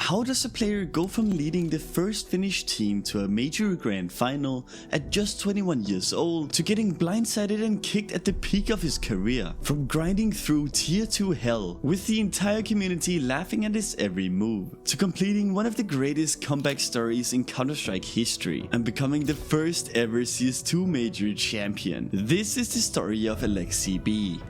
how does a player go from leading the first Finnish team to a major grand final at just 21 years old to getting blindsided and kicked at the peak of his career? From grinding through tier 2 hell with the entire community laughing at his every move, to completing one of the greatest comeback stories in Counter-Strike history and becoming the first ever CS2 major champion. This is the story of AleksiB.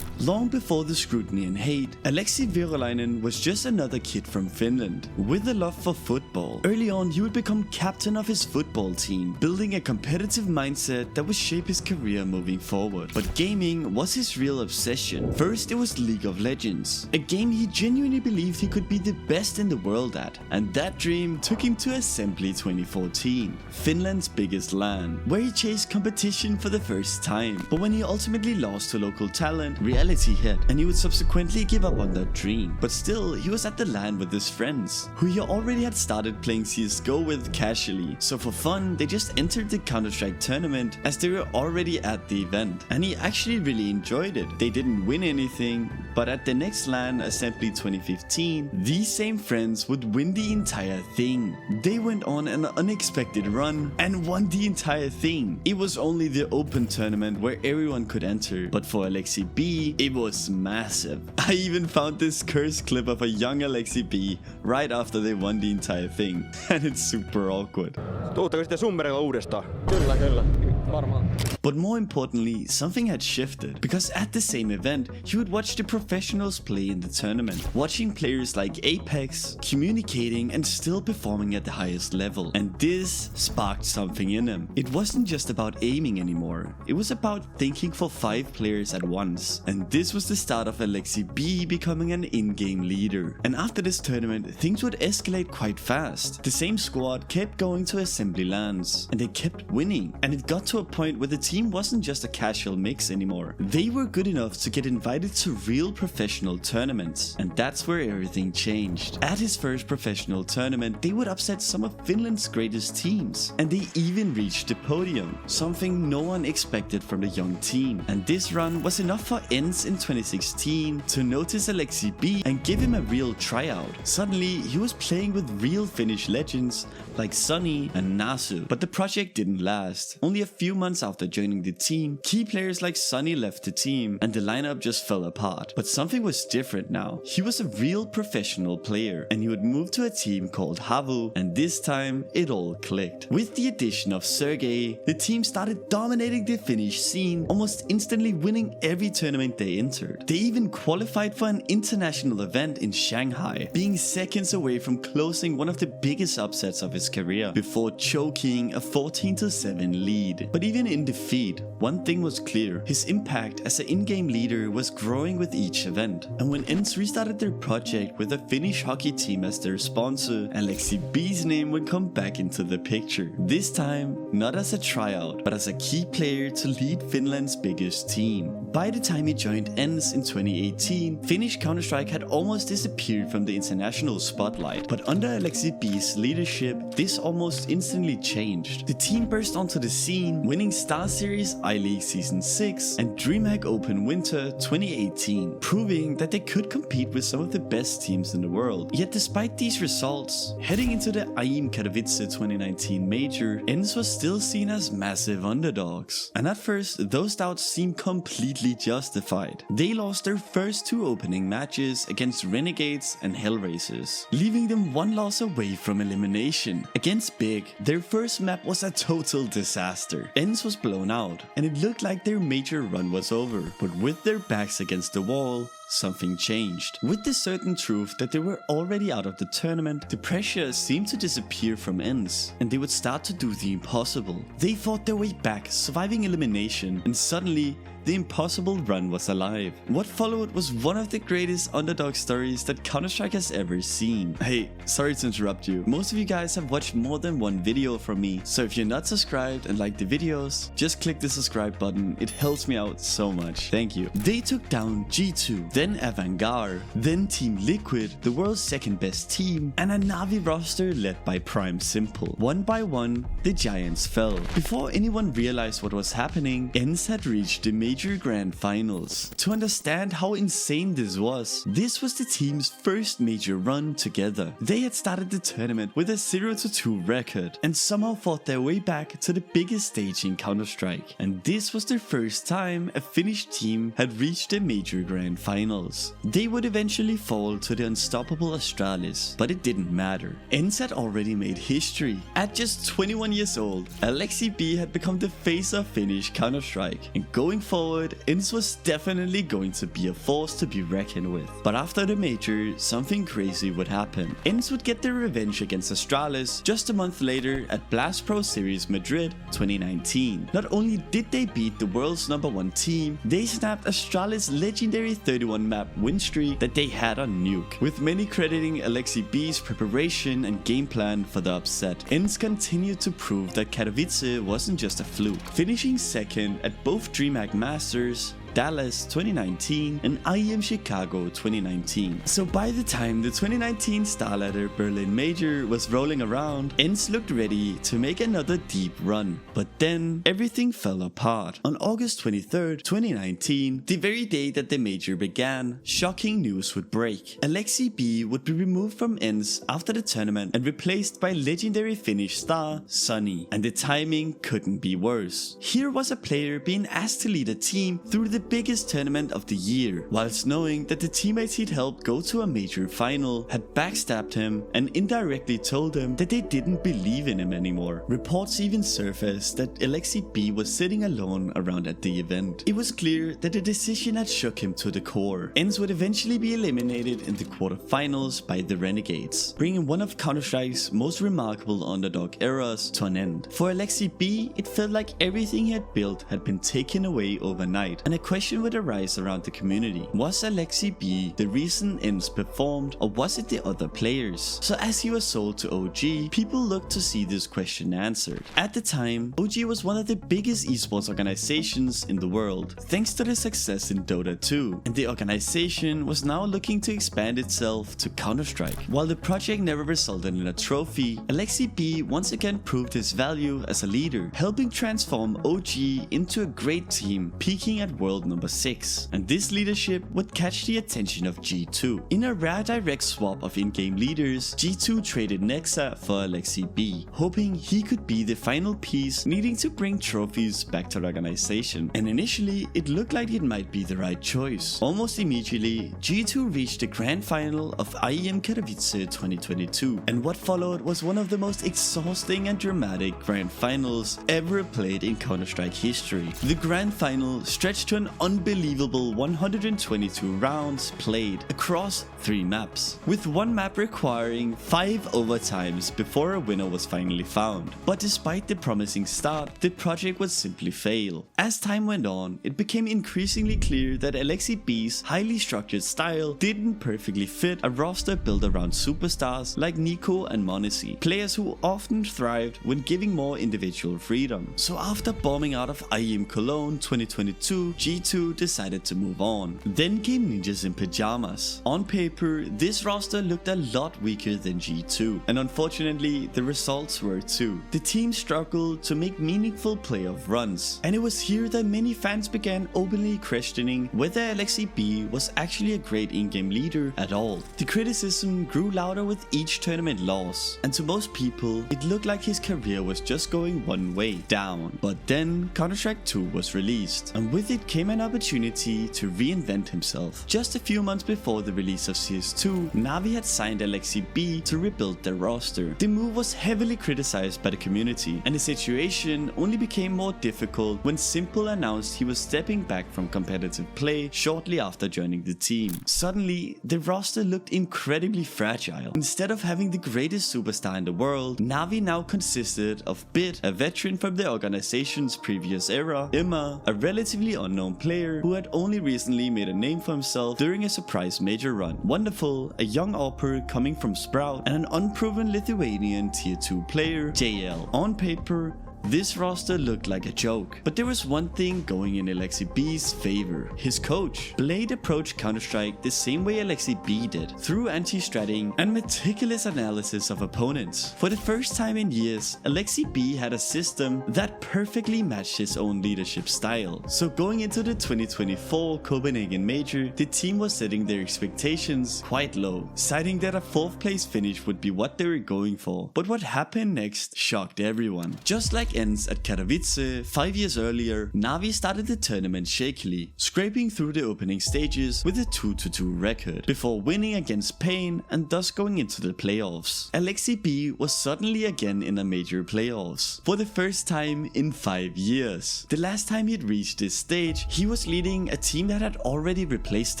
Long before the scrutiny and hate, AleksiB was just another kid from Finland with a love for football. Early on, he would become captain of his football team, building a competitive mindset that would shape his career moving forward. But gaming was his real obsession. First, it was League of Legends, a game he genuinely believed he could be the best in the world at, and that dream took him to Assembly 2014, Finland's biggest LAN, where he chased competition for the first time. But when he ultimately lost to local talent, reality hit, and he would subsequently give up on that dream. But still, he was at the LAN with his friends, who he already had started playing CSGO with casually. So for fun, they just entered the Counter-Strike tournament as they were already at the event, and he actually really enjoyed it. They didn't win anything, but at the next LAN, Assembly 2015, these same friends would win the entire thing. They went on an unexpected run and won the entire thing. It was only the open tournament where everyone could enter, but for AleksiB, it was massive. I even found this cursed clip of a young AleksiB right after they won the entire thing, and it's super awkward. Tuutteko sitten Summerilla uudestaan? Kyllä, varmaan. But more importantly, something had shifted, because at the same event, he would watch the professionals play in the tournament, watching players like Apex communicating and still performing at the highest level. And this sparked something in him. It wasn't just about aiming anymore, it was about thinking for 5 players at once. And this was the start of AleksiB becoming an in-game leader. And after this tournament, things would escalate quite fast. The same squad kept going to Assembly LANs, and they kept winning. And it got to a point where the team wasn't just a casual mix anymore. They were good enough to get invited to real professional tournaments, and that's where everything changed. At his first professional tournament, they would upset some of Finland's greatest teams, and they even reached the podium, something no one expected from the young team. And this run was enough for ENCE in 2016 to notice AleksiB and give him a real tryout. Suddenly, he was playing with real Finnish legends like Sunny and Nasu, but the project didn't last. Only a few months after joining the team, key players like Sunny left the team and the lineup just fell apart. But something was different now. He was a real professional player, and he would move to a team called Havu, and this time it all clicked. With the addition of Sergey, the team started dominating the Finnish scene, almost instantly winning every tournament they entered. They even qualified for an international event in Shanghai, being seconds away from closing one of the biggest upsets of his career before choking a 14-7 lead. But even in defeat, one thing was clear: his impact as an in-game leader was growing with each event. And when ENCE restarted their project with a Finnish hockey team as their sponsor, AleksiB's name would come back into the picture. This time, not as a tryout, but as a key player to lead Finland's biggest team. By the time he joined ENCE in 2018, Finnish Counter-Strike had almost disappeared from the international spotlight. But under AleksiB's leadership, this almost instantly changed. The team burst onto the scene, winning Star Series I-League Season 6 and DreamHack Open Winter 2018, proving that they could compete with some of the best teams in the world. Yet despite these results, heading into the IEM Katowice 2019 major, ENCE was still seen as massive underdogs. And at first, those doubts seemed completely justified. They lost their first 2 opening matches against Renegades and Hellraisers, leaving them 1 loss away from elimination. Against Big, their first map was a total disaster. ENCE was blown out, and it looked like their major run was over. But with their backs against the wall, something changed. With the certain truth that they were already out of the tournament, the pressure seemed to disappear from ENCE, and they would start to do the impossible. They fought their way back, surviving elimination, and suddenly, the impossible run was alive. What followed was one of the greatest underdog stories that Counter-Strike has ever seen. Hey, sorry to interrupt you. Most of you guys have watched more than one video from me, so if you're not subscribed and like the videos, just click the subscribe button. It helps me out so much. Thank you. They took down G2, then Avantgarde, then Team Liquid, the world's second best team, and a Navi roster led by Prime Simple. One by one, the giants fell. Before anyone realized what was happening, ENCE had reached the major grand finals. To understand how insane this was the team's first major run together. They had started the tournament with a 0-2 record and somehow fought their way back to the biggest stage in Counter-Strike. And this was their first time a Finnish team had reached a major grand finals. They would eventually fall to the unstoppable AleksiB, but it didn't matter. ENCE had already made history. At just 21 years old, AleksiB had become the face of Finnish Counter-Strike, and going forward, ENCE was definitely going to be a force to be reckoned with. But after the major, something crazy would happen. ENCE would get their revenge against AleksiB just a month later at Blast Pro Series Madrid 2019. Not only did they beat the world's #1 team, they snapped AleksiB's legendary 31 map win streak that they had on Nuke, with many crediting AleksiB's preparation and game plan for the upset. ENCE continued to prove that Katowice wasn't just a fluke, finishing second at both DreamHack Masters, Dallas 2019 and IEM Chicago 2019. So by the time the 2019 Starladder Berlin Major was rolling around, ENCE looked ready to make another deep run. But then everything fell apart. On August 23rd, 2019, the very day that the major began, shocking news would break. AleksiB would be removed from ENCE after the tournament and replaced by legendary Finnish star Sunny. And the timing couldn't be worse. Here was a player being asked to lead a team through the biggest tournament of the year, whilst knowing that the teammates he'd helped go to a major final had backstabbed him and indirectly told him that they didn't believe in him anymore. Reports even surfaced that AleksiB was sitting alone around at the event. It was clear that the decision had shook him to the core. ENCE would eventually be eliminated in the quarterfinals by the Renegades, bringing one of Counter-Strike's most remarkable underdog eras to an end. For AleksiB, it felt like everything he had built had been taken away overnight, and a question would arise around the community. Was AleksiB the reason ENCE performed, or was it the other players? So as he was sold to OG, people looked to see this question answered. At the time, OG was one of the biggest esports organizations in the world, thanks to the success in Dota 2, and the organization was now looking to expand itself to Counter-Strike. While the project never resulted in a trophy, AleksiB once again proved his value as a leader, helping transform OG into a great team, peaking at world number 6, and this leadership would catch the attention of G2. In a rare direct swap of in-game leaders, G2 traded Nexa for AleksiB, hoping he could be the final piece needing to bring trophies back to the organization. And initially, it looked like it might be the right choice. Almost immediately, G2 reached the grand final of IEM Katowice 2022, and what followed was one of the most exhausting and dramatic grand finals ever played in Counter-Strike history. The grand final stretched to an unbelievable 122 rounds played across 3 maps, with one map requiring 5 overtimes before a winner was finally found. But despite the promising start, the project would simply fail. As time went on, it became increasingly clear that AleksiB's highly structured style didn't perfectly fit a roster built around superstars like Nico and Monesi, players who often thrived when giving more individual freedom. So after bombing out of IEM Cologne 2022, G2 decided to move on. Then came Ninjas in Pajamas. On paper, this roster looked a lot weaker than G2, and unfortunately, the results were too. The team struggled to make meaningful playoff runs, and it was here that many fans began openly questioning whether AleksiB was actually a great in-game leader at all. The criticism grew louder with each tournament loss, and to most people, it looked like his career was just going one way, down. But then Counter-Strike 2 was released, and with it came an opportunity to reinvent himself. Just a few months before the release of CS2, Navi had signed AleksiB to rebuild their roster. The move was heavily criticized by the community, and the situation only became more difficult when Simple announced he was stepping back from competitive play shortly after joining the team. Suddenly, the roster looked incredibly fragile. Instead of having the greatest superstar in the world, Navi now consisted of Bit, a veteran from the organization's previous era, Emma, a relatively unknown player who had only recently made a name for himself during a surprise major run, Wonderful, a young AWPer coming from Sprout, and an unproven Lithuanian tier 2 player, JL. On paper, This roster looked like a joke, but there was one thing going in AleksiB's favor. His coach. Blade approached Counter-Strike the same way AleksiB did, through anti-stratting and meticulous analysis of opponents. For the first time in years, AleksiB had a system that perfectly matched his own leadership style. So going into the 2024 Copenhagen Major, the team was setting their expectations quite low, citing that a 4th place finish would be what they were going for. But what happened next shocked everyone. Just like ENCE at Katowice 5 years earlier, Navi started the tournament shakily, scraping through the opening stages with a 2-2 record, before winning against Pain and thus going into the playoffs. AleksiB was suddenly again in a major playoffs, for the first time in 5 years. The last time he'd reached this stage, he was leading a team that had already replaced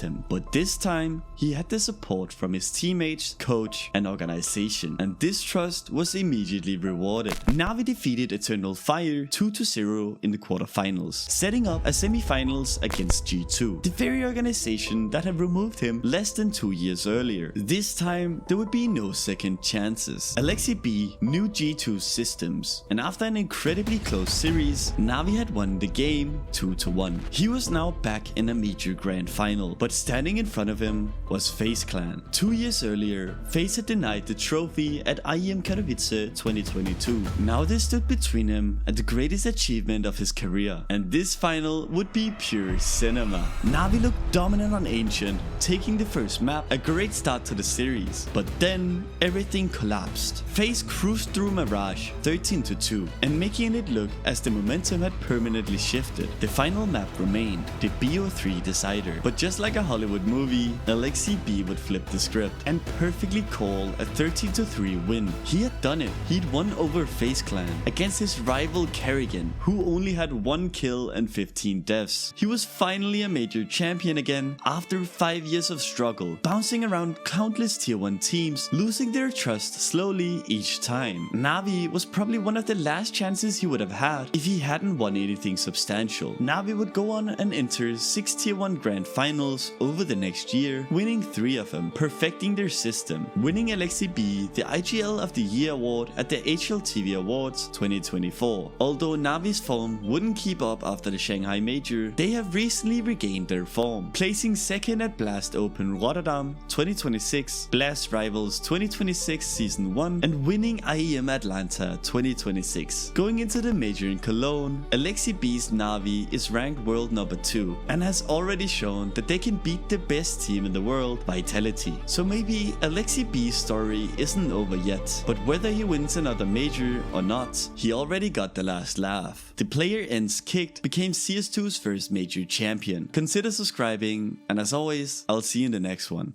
him, but this time he had the support from his teammates, coach and organization, and this trust was immediately rewarded. Navi defeated Eternal Fire 2-0 in the quarterfinals, setting up a semi-finals against G2, the very organization that had removed him less than 2 years earlier. This time there would be no second chances. AleksiB knew G2's systems, and after an incredibly close series, Navi had won the game 2-1. He was now back in a major grand final, but standing in front of him was FaZe Clan. 2 years earlier, FaZe had denied the trophy at IEM Katowice 2022. Now they stood between him and the greatest achievement of his career, and this final would be pure cinema. Navi looked dominant on Ancient, taking the first map, a great start to the series, but then everything collapsed. FaZe cruised through Mirage 13-2 and making it look as the momentum had permanently shifted. The final map remained, the BO3 decider, but just like a Hollywood movie, AleksiB would flip the script and perfectly call a 13-3 win. He had done it. He'd won over FaZe Clan against his rival Kerrigan, who only had 1 kill and 15 deaths. He was finally a major champion again after 5 years of struggle, bouncing around countless tier 1 teams, losing their trust slowly each time. Navi was probably one of the last chances he would have had if he hadn't won anything substantial. Navi would go on and enter 6 tier 1 grand finals over the next year, winning 3 of them, perfecting their system, winning AleksiB the IGL of the Year award at the HLTV Awards 2024. Although Navi's form wouldn't keep up after the Shanghai Major, they have recently regained their form, placing second at Blast Open Rotterdam 2026, Blast Rivals 2026 Season 1, and winning IEM Atlanta 2026. Going into the major in Cologne, AleksiB's Navi is ranked world number 2 and has already shown that they can beat the best team in the world, Vitality. So maybe AleksiB's story isn't over yet, but whether he wins another major or not, he already got the last laugh. The player ENCE kicked became CS2's first major champion. Consider subscribing, and as always, I'll see you in the next one.